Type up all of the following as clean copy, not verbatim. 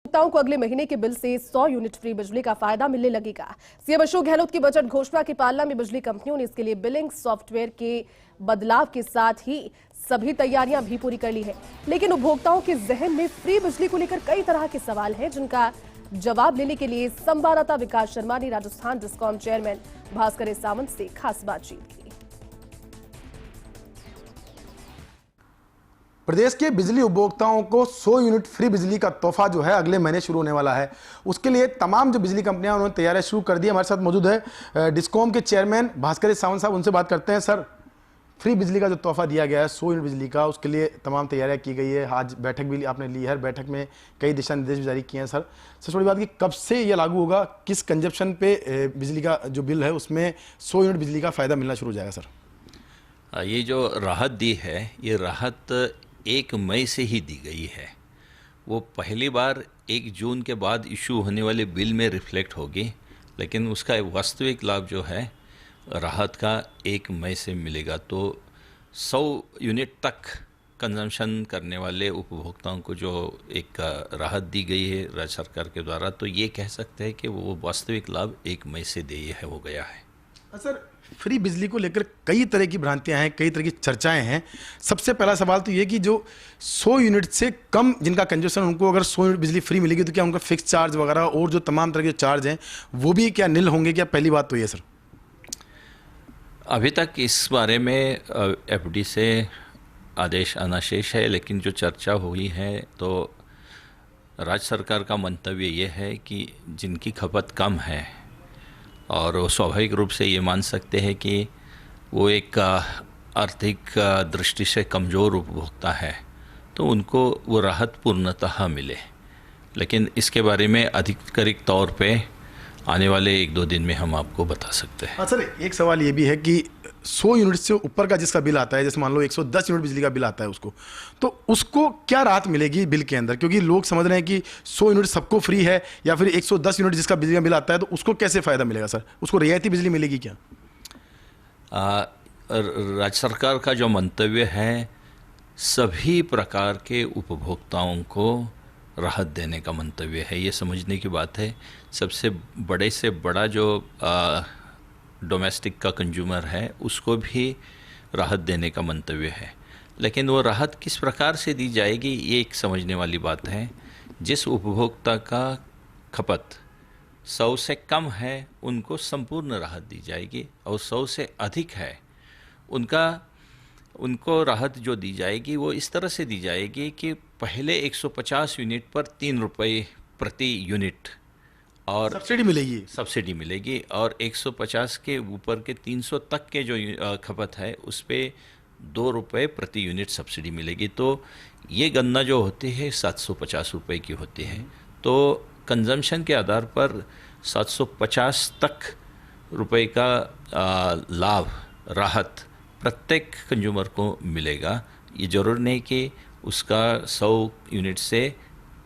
उपभोक्ताओं को अगले महीने के बिल से 100 यूनिट फ्री बिजली का फायदा मिलने लगेगा। सीएम अशोक गहलोत की बजट घोषणा की पालना में बिजली कंपनियों ने इसके लिए बिलिंग सॉफ्टवेयर के बदलाव के साथ ही सभी तैयारियां भी पूरी कर ली है। लेकिन उपभोक्ताओं के जहन में फ्री बिजली को लेकर कई तरह के सवाल हैं, जिनका जवाब लेने के लिए संवाददाता विकास शर्मा ने राजस्थान डिस्कॉम चेयरमैन भास्कर सावंत से खास बातचीत की। प्रदेश के बिजली उपभोक्ताओं को 100 यूनिट फ्री बिजली का तोहफा जो है अगले महीने शुरू होने वाला है। उसके लिए तमाम जो बिजली कंपनियां उन्होंने तैयारियां शुरू कर दी। हमारे साथ मौजूद है डिस्कॉम के चेयरमैन भास्कर सावंत साहब, उनसे बात करते हैं। सर, फ्री बिजली का जो तोहफा दिया गया है 100 यूनिट बिजली का, उसके लिए तमाम तैयारियां की गई है। आज बैठक भी आपने ली है, बैठक में कई दिशा निर्देश भी जारी किए हैं। सर, सबसे बड़ी बात कि कब से यह लागू होगा, किस कंजप्शन पे बिजली का जो बिल है उसमें 100 यूनिट बिजली का फायदा मिलना शुरू हो जाएगा? सर, ये जो राहत दी है, ये राहत 1 मई से ही दी गई है। वो पहली बार 1 जून के बाद इशू होने वाले बिल में रिफ्लेक्ट होगी, लेकिन उसका वास्तविक लाभ जो है राहत का 1 मई से मिलेगा। तो 100 यूनिट तक कंजम्पशन करने वाले उपभोक्ताओं को जो एक राहत दी गई है राज्य सरकार के द्वारा, तो ये कह सकते हैं कि वो वास्तविक लाभ 1 मई से हो गया है। सर, फ्री बिजली को लेकर कई तरह की भ्रांतियां हैं, कई तरह की चर्चाएं हैं। सबसे पहला सवाल तो ये कि जो 100 यूनिट से कम जिनका कंजम्पशन, उनको अगर 100 यूनिट बिजली फ्री मिलेगी तो क्या उनका फिक्स चार्ज वगैरह और जो तमाम तरह के चार्ज हैं वो भी क्या निल होंगे? क्या पहली बात तो ये सर। अभी तक इस बारे में एफडी से आदेश आना शेष है, लेकिन जो चर्चा हुई है तो राज्य सरकार का मंतव्य ये है कि जिनकी खपत कम है और वो स्वाभाविक रूप से ये मान सकते हैं कि वो एक आर्थिक दृष्टि से कमज़ोर उपभोक्ता है, तो उनको वो राहत पूर्णतः मिले। लेकिन इसके बारे में आधिकारिक तौर पे आने वाले 1-2 दिन में हम आपको बता सकते हैं। हाँ सर, एक सवाल ये भी है कि 100 यूनिट से ऊपर का जिसका बिल आता है, जैसे मान लो 110 यूनिट बिजली का बिल आता है उसको, तो उसको क्या राहत मिलेगी बिल के अंदर? क्योंकि लोग समझ रहे हैं कि 100 यूनिट सबको फ्री है, या फिर 110 यूनिट जिसका बिजली का बिल आता है तो उसको कैसे फ़ायदा मिलेगा? सर, उसको रियायती बिजली मिलेगी क्या? राज्य सरकार का जो मंतव्य है, सभी प्रकार के उपभोक्ताओं को राहत देने का मंतव्य है। ये समझने की बात है, सबसे बड़े से बड़ा जो डोमेस्टिक का कंज्यूमर है उसको भी राहत देने का मंतव्य है। लेकिन वो राहत किस प्रकार से दी जाएगी, ये एक समझने वाली बात है। जिस उपभोक्ता का खपत 100 से कम है उनको संपूर्ण राहत दी जाएगी, और 100 से अधिक है उनको राहत जो दी जाएगी वो इस तरह से दी जाएगी कि पहले 150 यूनिट पर 3 रुपये प्रति यूनिट और सब्सिडी मिलेगी, और 150 के ऊपर के 300 तक के जो खपत है उस पर 2 रुपये प्रति यूनिट सब्सिडी मिलेगी। तो ये गणना जो होती है 750 रुपये की होती है। तो कंजम्पशन के आधार पर 750 तक रुपए का लाभ, राहत प्रत्येक कंज्यूमर को मिलेगा। ये ज़रूर नहीं कि उसका 100 यूनिट से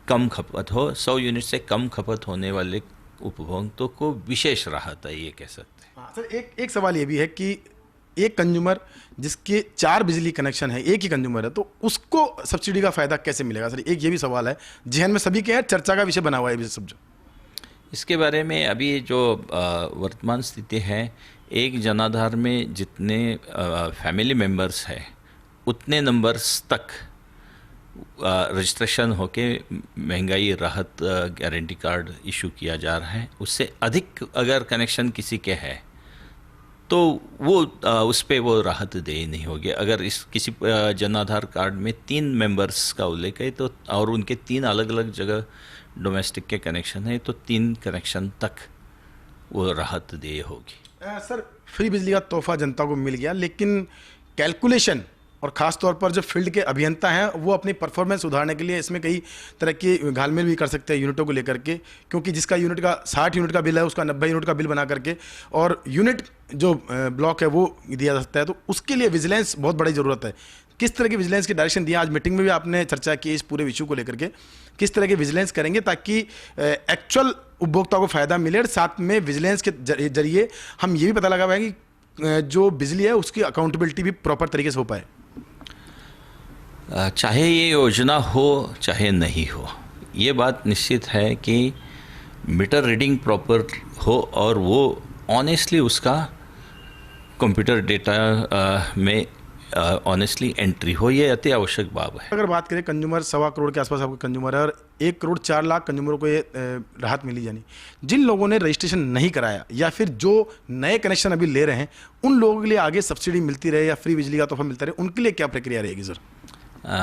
कम खपत हो। 100 यूनिट से कम खपत होने वाले उपभोक्ताओं को विशेष राहत है, ये कह सकते हैं। सर, एक सवाल ये भी है कि एक कंज्यूमर जिसके 4 बिजली कनेक्शन है, एक ही कंज्यूमर है, तो उसको सब्सिडी का फ़ायदा कैसे मिलेगा? सर, एक ये भी सवाल है, जहन में सभी के है, चर्चा का विषय बना हुआ है ये सब। जो इसके बारे में अभी जो वर्तमान स्थिति है, एक जनाधार में जितने फैमिली मेंबर्स है उतने नंबर्स तक रजिस्ट्रेशन होके महंगाई राहत गारंटी कार्ड इशू किया जा रहा है। उससे अधिक अगर कनेक्शन किसी के है तो वो उस पर वो राहत दे नहीं होगी। अगर इस किसी जनाधार कार्ड में 3 मेंबर्स का उल्लेख है तो, और उनके 3 अलग अलग जगह डोमेस्टिक के कनेक्शन है, तो 3 कनेक्शन तक वो राहत दे होगी। सर, फ्री बिजली का तोहफा जनता को मिल गया, लेकिन कैलकुलेशन और ख़ास तौर पर जो फील्ड के अभियंता हैं वो अपनी परफॉर्मेंस सुधारने के लिए इसमें कई तरह की घालमेल भी कर सकते हैं यूनिटों को लेकर के, क्योंकि जिसका यूनिट का 60 यूनिट का बिल है उसका 90 यूनिट का बिल बना करके और यूनिट जो ब्लॉक है वो दिया जा सकता है। तो उसके लिए विजिलेंस बहुत बड़ी ज़रूरत है। किस तरह की विजिलेंस की डायरेक्शन दिया? आज मीटिंग में भी आपने चर्चा की इस पूरे इशू को लेकर के, किस तरह के विजिलेंस करेंगे ताकि एक्चुअल उपभोक्ता को फ़ायदा मिले, और साथ में विजिलेंस के जरिए हम ये भी पता लगा पाएंगे कि जो बिजली है उसकी अकाउंटेबिलिटी भी प्रॉपर तरीके से हो पाए। चाहे ये योजना हो चाहे नहीं हो, ये बात निश्चित है कि मीटर रीडिंग प्रॉपर हो और वो ऑनेस्टली उसका कंप्यूटर डेटा में ऑनेस्टली एंट्री हो, ये अति आवश्यक बात है। अगर बात करें कंज्यूमर 1.25 करोड़ के आसपास आपका कंज्यूमर है और 1 करोड़ 4 लाख कंज्यूमरों को ये राहत मिली, यानी जिन लोगों ने रजिस्ट्रेशन नहीं कराया या फिर जो नए कनेक्शन अभी ले रहे हैं उन लोगों के लिए आगे सब्सिडी मिलती रहे या फ्री बिजली का तोहफा मिलता रहे, उनके लिए क्या प्रक्रिया रहेगी सर?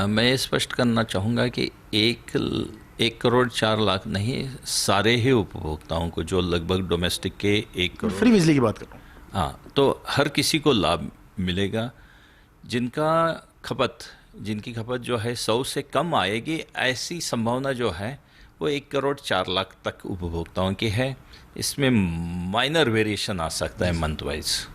मैं ये स्पष्ट करना चाहूँगा कि 1 करोड़ 4 लाख नहीं, सारे ही उपभोक्ताओं को जो लगभग डोमेस्टिक के 1 करोड़ फ्री बिजली की बात कर रहा हूँ। हाँ, तो हर किसी को लाभ मिलेगा। जिनकी खपत जो है 100 से कम आएगी, ऐसी संभावना जो है वो 1 करोड़ 4 लाख तक उपभोक्ताओं की है। इसमें माइनर वेरिएशन आ सकता है मंथ वाइज।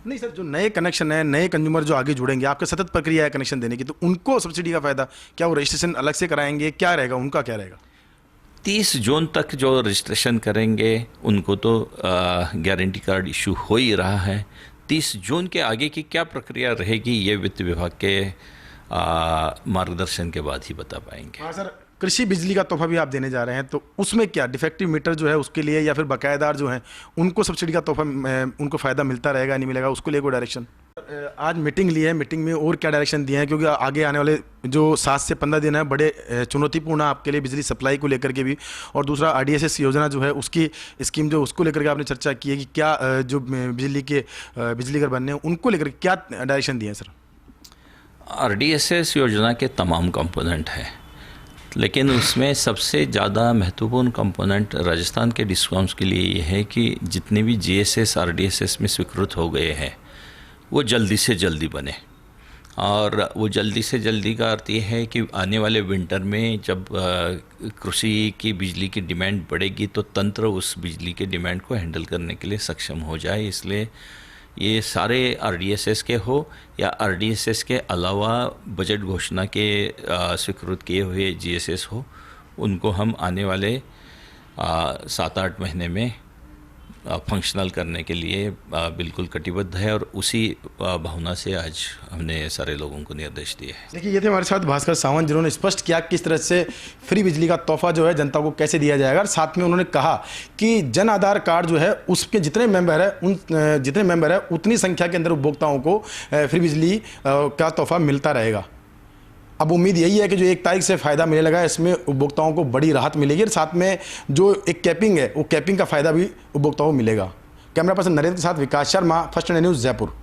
नहीं सर, जो नए कनेक्शन है, नए कंज्यूमर जो आगे जुड़ेंगे, आपका सतत प्रक्रिया है कनेक्शन देने की, तो उनको सब्सिडी का फायदा क्या? वो रजिस्ट्रेशन अलग से कराएंगे, क्या रहेगा उनका, क्या रहेगा? 30 जून तक जो रजिस्ट्रेशन करेंगे उनको तो गारंटी कार्ड इशू हो ही रहा है। 30 जून के आगे की क्या प्रक्रिया रहेगी ये वित्त विभाग के मार्गदर्शन के बाद ही बता पाएंगे। हाँ सर, कृषि बिजली का तोहफा भी आप देने जा रहे हैं, तो उसमें क्या डिफेक्टिव मीटर जो है उसके लिए या फिर बकायेदार जो हैं उनको सब्सिडी का तोहफा, उनको फ़ायदा मिलता रहेगा नहीं मिलेगा, उसको लिए कोई डायरेक्शन? आज मीटिंग ली है, मीटिंग में और क्या डायरेक्शन दिए हैं? क्योंकि आगे आने वाले जो 7 से 15 दिन है बड़े चुनौतीपूर्ण आपके लिए बिजली सप्लाई को लेकर के भी, और दूसरा RDSS योजना जो है उसकी स्कीम जो उसको लेकर के आपने चर्चा की है कि क्या जो बिजली घर बनने हैं उनको लेकर क्या डायरेक्शन दिए हैं सर? RDSS योजना के तमाम कंपोनेंट हैं, लेकिन उसमें सबसे ज़्यादा महत्वपूर्ण कंपोनेंट राजस्थान के डिस्कॉम्स के लिए ये है कि जितने भी GSS RDSS में स्वीकृत हो गए हैं वो जल्दी से जल्दी बने। और वो जल्दी से जल्दी का अर्थ ये है कि आने वाले विंटर में जब कृषि की बिजली की डिमांड बढ़ेगी तो तंत्र उस बिजली के डिमांड को हैंडल करने के लिए सक्षम हो जाए। इसलिए ये सारे RDSS के हो या RDSS के अलावा बजट घोषणा के स्वीकृत किए हुए GSS हो, उनको हम आने वाले 7-8 महीने में फंक्शनल करने के लिए बिल्कुल कटिबद्ध है, और उसी भावना से आज हमने सारे लोगों को निर्देश दिए हैं। देखिए, ये थे हमारे साथ भास्कर सावंत, जिन्होंने स्पष्ट किया किस तरह से फ्री बिजली का तोहफा जो है जनता को कैसे दिया जाएगा, और साथ में उन्होंने कहा कि जन आधार कार्ड जो है उसके जितने मेंबर है उतनी संख्या के अंदर उपभोक्ताओं को फ्री बिजली का तोहफा मिलता रहेगा। अब उम्मीद यही है कि जो 1 तारीख से फ़ायदा मिलने लगा, इसमें उपभोक्ताओं को बड़ी राहत मिलेगी, और साथ में जो एक कैपिंग है वो कैपिंग का फ़ायदा भी उपभोक्ताओं को मिलेगा। कैमरा पर्सन नरेंद्र के साथ Vikas Sharma, First India News, Jaipur.